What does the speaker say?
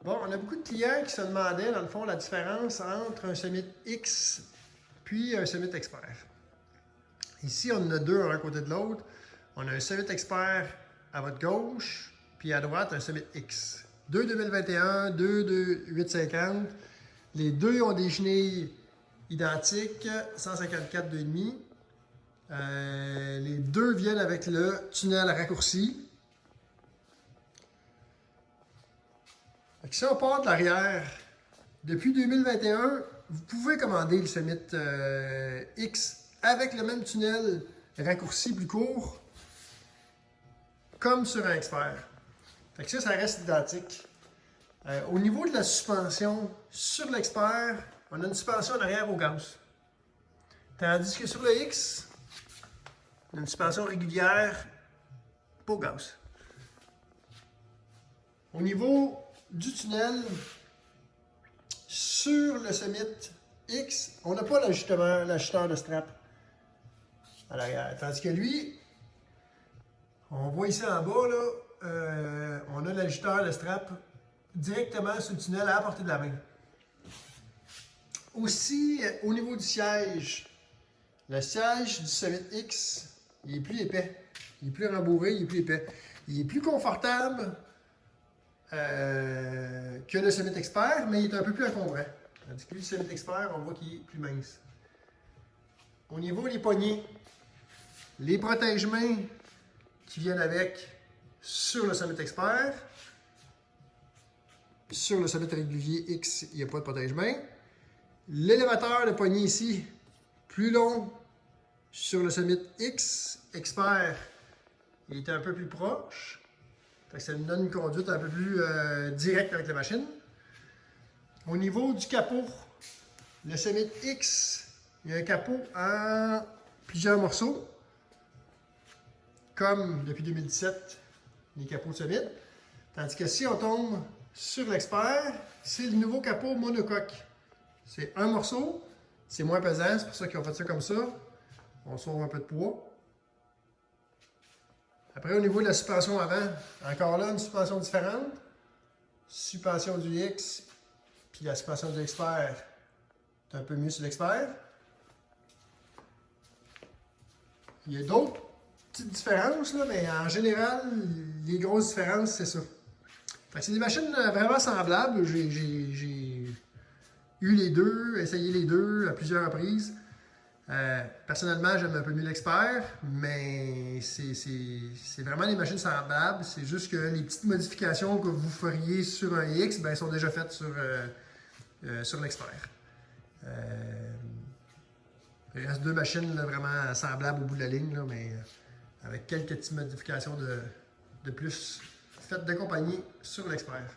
Bon, on a beaucoup de clients qui se demandaient, dans le fond, la différence entre un Summit X puis un Summit Expert. Ici, on en a deux, un à côté de l'autre. On a un Summit Expert à votre gauche, puis à droite, un Summit X. Deux 2021, deux 850. Les deux ont des chenilles identiques, 154 2,5. Les deux viennent avec le tunnel raccourci. Si on part de l'arrière, depuis 2021, vous pouvez commander le Summit X avec le même tunnel raccourci plus court, comme sur un Expert. Fait que ça reste identique. Au niveau de la suspension, sur l'Expert, on a une suspension en arrière au gaz. Tandis que sur le X, on a une suspension régulière, pas au gaz. Au niveau du tunnel, sur le Summit X, on n'a pas l'ajusteur de strap à l'arrière. Tandis que lui, on voit ici en bas, là, on a l'ajusteur de strap directement sur le tunnel à la portée de la main. Aussi, au niveau du siège, le siège du Summit X, il est plus épais. Il est plus rembourré, il est plus épais. Il est plus confortable que le Summit Expert, mais il est un peu plus encombrant. Tandis que lui, le Summit Expert, on voit qu'il est plus mince. Au niveau des poignées, les protège-mains qui viennent avec sur le Summit Expert. Sur le Summit régulier X, il n'y a pas de protège-main. L'élévateur de poignée ici, plus long sur le Summit X. Expert, il est un peu plus proche. Ça nous donne une conduite un peu plus directe avec la machine. Au niveau du capot, le Summit X, il y a un capot en plusieurs morceaux, comme depuis 2017, les capots de Summit. Tandis que si on tombe sur l'Expert, c'est le nouveau capot monocoque. C'est un morceau, c'est moins pesant, c'est pour ça qu'ils ont fait ça comme ça. On sauve un peu de poids. Après, au niveau de la suspension avant, encore là, une suspension différente. Suspension du X, puis la suspension du Expert, c'est un peu mieux sur l'Expert. Il y a d'autres petites différences, là, mais en général, les grosses différences, c'est ça. C'est des machines vraiment semblables. J'ai eu les deux, essayé les deux à plusieurs reprises. Personnellement, j'aime un peu mieux l'Expert, mais c'est vraiment des machines semblables. C'est juste que les petites modifications que vous feriez sur un X, ben, sont déjà faites sur l'Expert. Il reste deux machines là, vraiment semblables au bout de la ligne, là, mais avec quelques petites modifications de plus faites de compagnie sur l'Expert.